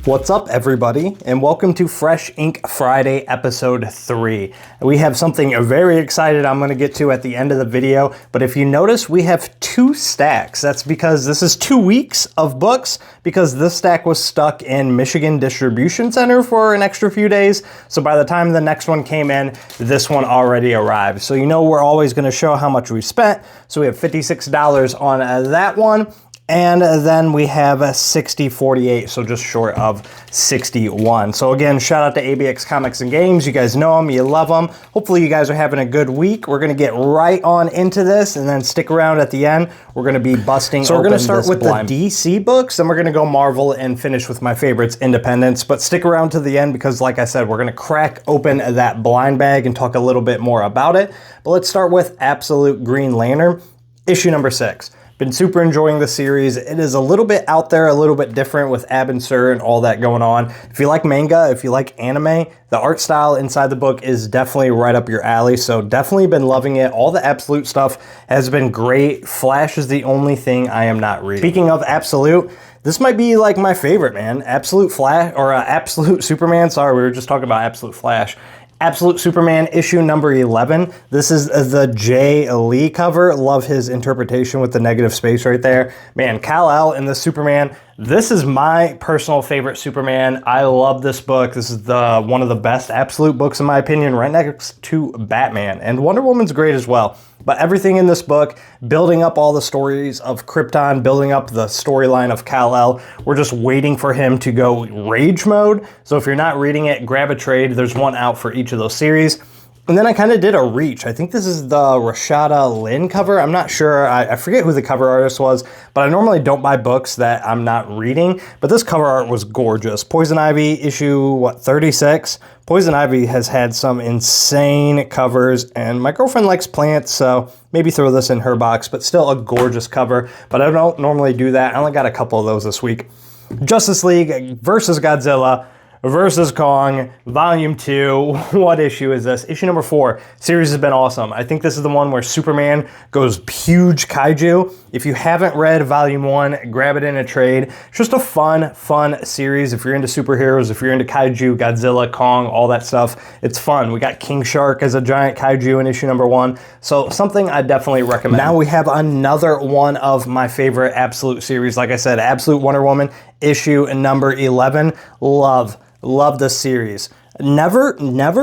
What's up, everybody, and welcome to Fresh Ink Friday, episode 3. We have something very excited I'm going to get to at the end of the video, but if you notice, we have 2 stacks. That's because this is 2 weeks of books, because this stack was stuck in Michigan Distribution Center for an extra few days, so by the time the next one came in, this one already arrived. So you know we're always going to show how much we spent, so we have $56 on that one. And then we have a 6048, so just short of 61. So again, shout out to ABX Comics and Games. You guys know them, you love them. Hopefully you guys are having a good week. We're gonna get right on into this and then stick around at the end. We're gonna be busting open. So we're gonna start with the DC books, then we're gonna go Marvel and finish with my favorites, Independence. But stick around to the end because like I said, we're gonna crack open that blind bag and talk a little bit more about it. But let's start with Absolute Green Lantern, issue number 6. Been super enjoying the series. It is a little bit out there, a little bit different with Ab and Sur and all that going on. If you like manga, if you like anime, the art style inside the book is definitely right up your alley. So definitely been loving it. All the Absolute stuff has been great. Flash is the only thing I am not reading. Speaking of Absolute, this might be like my favorite, man. Absolute Flash, or Absolute Superman. Sorry, we were just talking about Absolute Flash. Absolute Superman issue number 11. This is the Jay Lee cover. Love his interpretation with the negative space right there. Man, Kal-El in the Superman. This is my personal favorite Superman. I love this book. This is one of the best Absolute books in my opinion, right next to Batman. And Wonder Woman's great as well. But everything in this book, building up all the stories of Krypton, building up the storyline of Kal-El, we're just waiting for him to go rage mode. So if you're not reading it, grab a trade. There's one out for each of those series. And then I kind of did a reach. I think this is the Rashada Lynn cover. I'm not sure. I forget who the cover artist was, but I normally don't buy books that I'm not reading. But this cover art was gorgeous. Poison Ivy issue, 36? Poison Ivy has had some insane covers, and my girlfriend likes plants, so maybe throw this in her box, but still a gorgeous cover. But I don't normally do that. I only got a couple of those this week. Justice League versus Godzilla versus Kong, Volume 2. What issue is this? Issue number 4. Series has been awesome. I think this is the one where Superman goes huge kaiju. If you haven't read Volume 1, grab it in a trade. It's just a fun series. If you're into superheroes, if you're into kaiju, Godzilla, Kong, all that stuff, it's fun. We got King Shark as a giant kaiju in issue number 1. So something I definitely recommend. Now we have another one of my favorite Absolute series. Like I said, Absolute Wonder Woman, issue number 11. Love this series. Never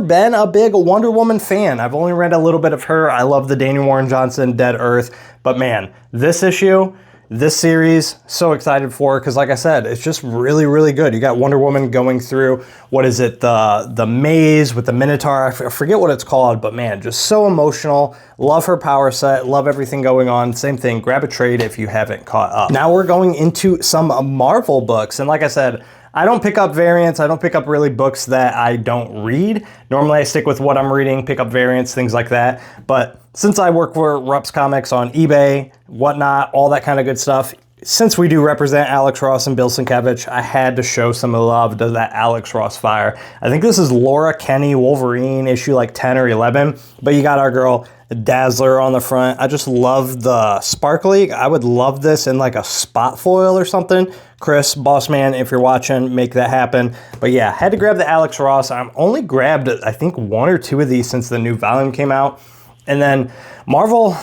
been a big Wonder Woman fan. I've only read a little bit of her. I love the Daniel Warren Johnson Dead Earth. But man, this issue, this series, so excited for, because like I said, it's just really good. You got Wonder Woman going through, what is it, the maze with the Minotaur. I forget what it's called, but man, just so emotional. Love her power set, love everything going on. Same thing, grab a trade if you haven't caught up. Now we're going into some Marvel books, and like I said, I don't pick up variants. I don't pick up really books that I don't read. Normally I stick with what I'm reading, pick up variants, things like that. But since I work for Rups Comics on eBay, whatnot, all that kind of good stuff, since we do represent Alex Ross and Bill Sienkiewicz, I had to show some love to that Alex Ross fire. I think this is Laura Kinney Wolverine, issue like 10 or 11. But you got our girl Dazzler on the front. I just love the sparkly. I would love this in like a spot foil or something. Chris, boss man, if you're watching, make that happen. But yeah, had to grab the Alex Ross. I'm only grabbed, I think, 1 or 2 of these since the new volume came out. And then Marvel,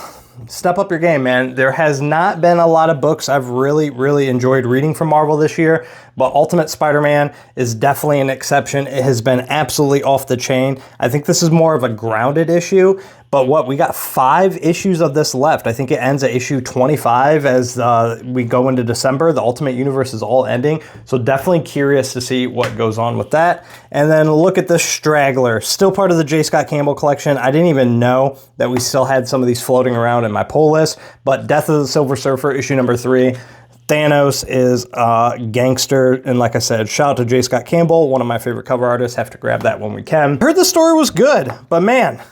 step up your game, man. There has not been a lot of books I've really enjoyed reading from Marvel this year, but Ultimate Spider-Man is definitely an exception. It has been absolutely off the chain. I think this is more of a grounded issue, but we got 5 issues of this left. I think it ends at issue 25 as we go into December. The Ultimate Universe is all ending, so definitely curious to see what goes on with that. And then look at this straggler, still part of the J. Scott Campbell collection. I didn't even know that we still had some of these floating around in my pull list, but Death of the Silver Surfer, issue number 3. Thanos is a gangster, and like I said, shout out to J. Scott Campbell, one of my favorite cover artists. Have to grab that when we can. Heard the story was good, but man,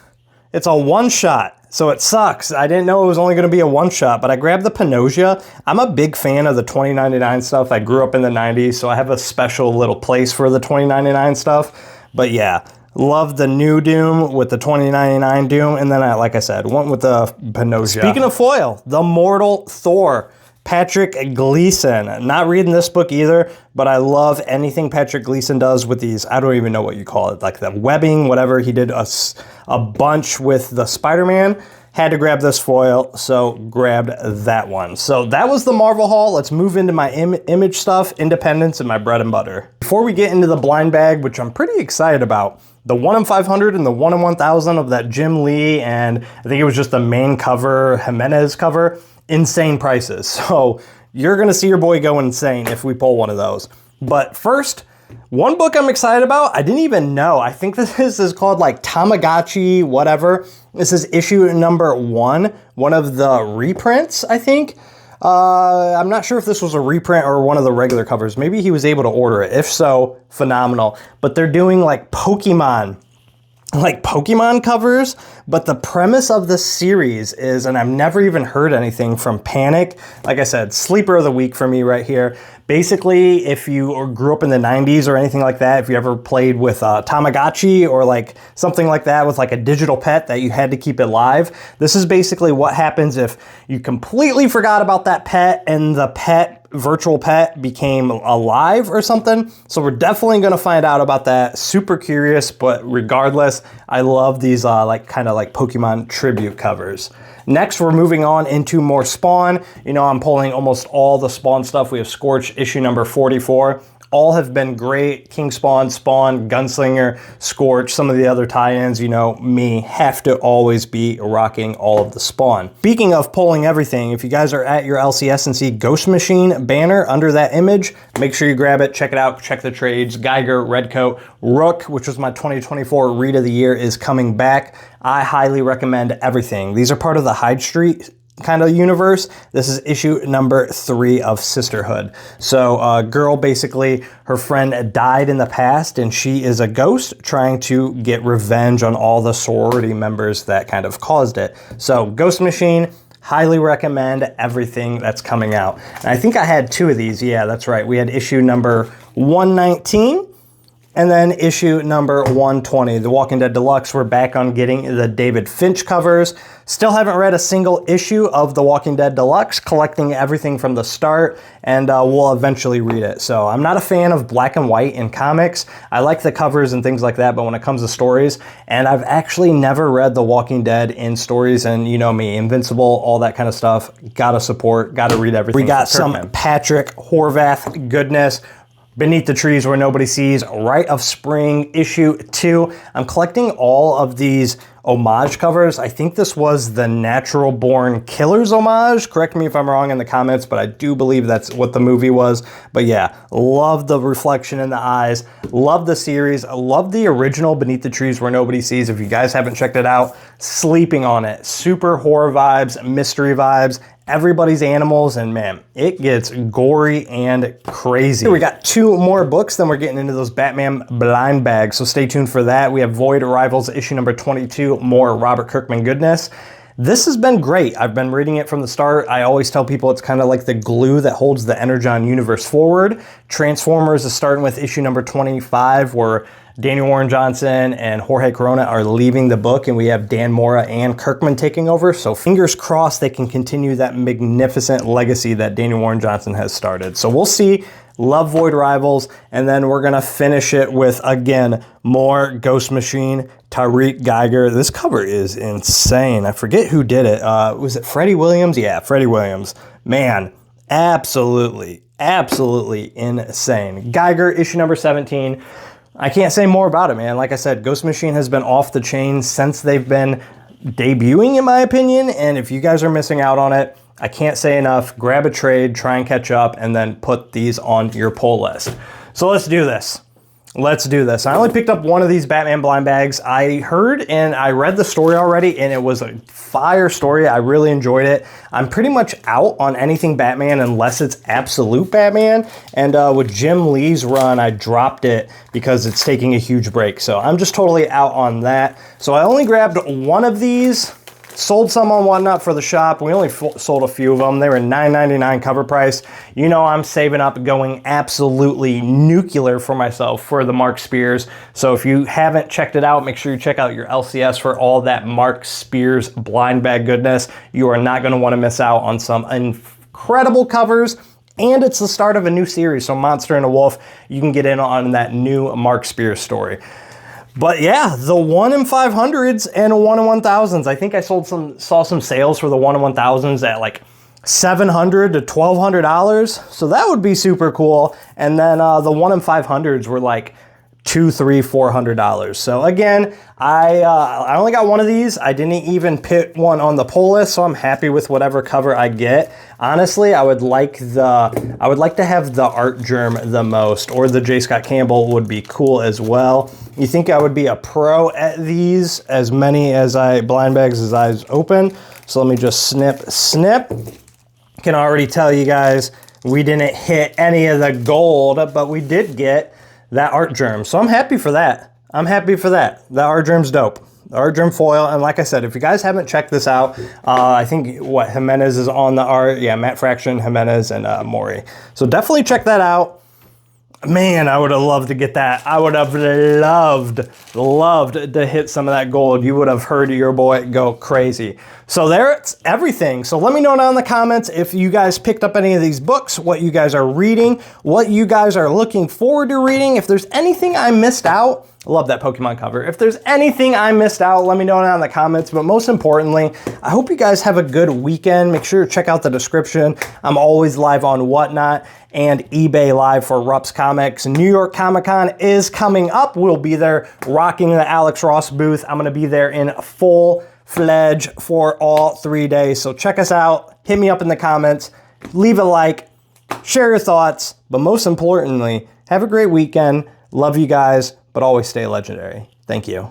it's a one-shot, so it sucks. I didn't know it was only going to be a one-shot, but I grabbed the Pannosia. I'm a big fan of the 2099 stuff. I grew up in the 90s, so I have a special little place for the 2099 stuff. But yeah, love the new Doom with the 2099 Doom, and then like I said, went with the Pannosia. Speaking of foil, the Mortal Thor. Patrick Gleason. Not reading this book either, but I love anything Patrick Gleason does with these, I don't even know what you call it, like the webbing, whatever. He did a bunch with the Spider-Man. Had to grab this foil, so grabbed that one. So that was the Marvel haul. Let's move into my Image stuff, Independence, and my bread and butter. Before we get into the blind bag, which I'm pretty excited about, the 1 in 500 and the 1 in 1000 of that Jim Lee, and I think it was just the main cover, Jimenez cover, insane prices. So you're gonna see your boy go insane if we pull one of those. But first, one book I'm excited about, I didn't even know. I think this is called like Tamagotchi, whatever. This is issue number 1, one of the reprints, I think. I'm not sure if this was a reprint or one of the regular covers. Maybe he was able to order it. If so, phenomenal. But they're doing like Pokemon covers, but the premise of the series is, and I've never even heard anything from Panic, like I said, sleeper of the week for me right here. Basically, if you grew up in the 90s or anything like that, if you ever played with Tamagotchi or like something like that with like a digital pet that you had to keep it live, this is basically what happens if you completely forgot about that pet and the virtual pet became alive or something. So we're definitely going to find out about that. Super curious, but regardless, I love these kind of like Pokemon tribute covers. Next, we're moving on into more Spawn. You know, I'm pulling almost all the Spawn stuff. We have Scorch issue number 44. All have been great. King Spawn, Spawn, Gunslinger, Scorch, some of the other tie-ins, you know, me, have to always be rocking all of the Spawn. Speaking of pulling everything, if you guys are at your LCS and see Ghost Machine banner under that image, make sure you grab it, check it out, check the trades. Geiger, Redcoat, Rook, which was my 2024 Read of the Year, is coming back. I highly recommend everything. These are part of the Hyde Street kind of universe. This is issue number 3 of Sisterhood. So a girl, basically, her friend died in the past and she is a ghost trying to get revenge on all the sorority members that kind of caused it. So Ghost Machine, highly recommend everything that's coming out. And I think I had 2 of these. Yeah, that's right. We had issue number 119 and then issue number 120, The Walking Dead Deluxe. We're back on getting the David Finch covers. Still haven't read a single issue of The Walking Dead Deluxe, collecting everything from the start, and we'll eventually read it. So I'm not a fan of black and white in comics. I like the covers and things like that, but when it comes to stories, and I've actually never read The Walking Dead in stories, and you know me, Invincible, all that kind of stuff, gotta support, gotta read everything. We got some Patrick Horvath goodness. Beneath the Trees Where Nobody Sees, Rite of Spring, issue 2. I'm collecting all of these homage covers. I think this was the Natural Born Killers homage. Correct me if I'm wrong in the comments, but I do believe that's what the movie was. But yeah, love the reflection in the eyes. Love the series. I love the original Beneath the Trees Where Nobody Sees. If you guys haven't checked it out, sleeping on it. Super horror vibes, mystery vibes. Everybody's animals, and man, it gets gory and crazy. We got 2 more books, then we're getting into those Batman blind bags, so stay tuned for that. We have Void Arrivals issue number 22, more Robert Kirkman goodness. This has been great. I've been reading it from the start. I always tell people it's kind of like the glue that holds the Energon universe forward. Transformers is starting with issue number 25, where Daniel Warren Johnson and Jorge Corona are leaving the book, and we have Dan Mora and Kirkman taking over. So fingers crossed they can continue that magnificent legacy that Daniel Warren Johnson has started. So we'll see. Love Void Rivals, and then we're gonna finish it with, again, more Ghost Machine, Tariq Geiger. This cover is insane. I forget who did it. Was it Freddie Williams? Yeah, Freddie Williams. Man, absolutely insane. Geiger, issue number 17. I can't say more about it, man. Like I said, Ghost Machine has been off the chain since they've been debuting, in my opinion, and if you guys are missing out on it, I can't say enough. Grab a trade, try and catch up, and then put these on your pull list. So let's do this. Let's do this. I only picked up one of these Batman blind bags. I heard and I read the story already, and it was a fire story. I really enjoyed it. I'm pretty much out on anything Batman unless it's absolute Batman. And with Jim Lee's run, I dropped it because it's taking a huge break. So I'm just totally out on that. So I only grabbed one of these. Sold some on Whatnot for the shop. We only sold a few of them. They were $9.99 cover price. You know I'm saving up, going absolutely nuclear for myself for the Mark Spears. So if you haven't checked it out, make sure you check out your LCS for all that Mark Spears blind bag goodness. You are not going to want to miss out on some incredible covers, and it's the start of a new series. So Monster and a Wolf, you can get in on that new Mark Spears story. But yeah, the 1 in 500s and 1 in 1000s. I think I saw some sales for the 1 in 1000s at like $700 to $1,200. So that would be super cool. And then the 1 in 500s were like $200, $300, $400. So again, I only got one of these. I didn't even put one on the pull list, so I'm happy with whatever cover I get. Honestly, I would like to have the Art Germ the most, or the J. Scott Campbell would be cool as well. You think I would be a pro at these, as many as blind bags as I open. So let me just snip. Can already tell you guys, we didn't hit any of the gold, but we did get that Art Germ. So I'm happy for that. The Art Germ's dope. The Art Germ foil. And like I said, if you guys haven't checked this out, I think Jimenez is on the art. Yeah, Matt Fraction, Jimenez, and Maury. So definitely check that out. Man, I would have loved to get that. I would have loved to hit some of that gold. You would have heard your boy go crazy. So there's everything. So let me know down in the comments if you guys picked up any of these books, what you guys are reading, what you guys are looking forward to reading. If there's anything I missed out, I love that Pokemon cover. If there's anything I missed out, let me know down in the comments. But most importantly, I hope you guys have a good weekend. Make sure to check out the description. I'm always live on Whatnot and eBay Live for Rups Comics. New York Comic Con is coming up. We'll be there rocking the Alex Ross booth. I'm gonna be there in full-fledged for all 3 days. So check us out, hit me up in the comments, leave a like, share your thoughts, but most importantly, have a great weekend. Love you guys, but always stay legendary. Thank you.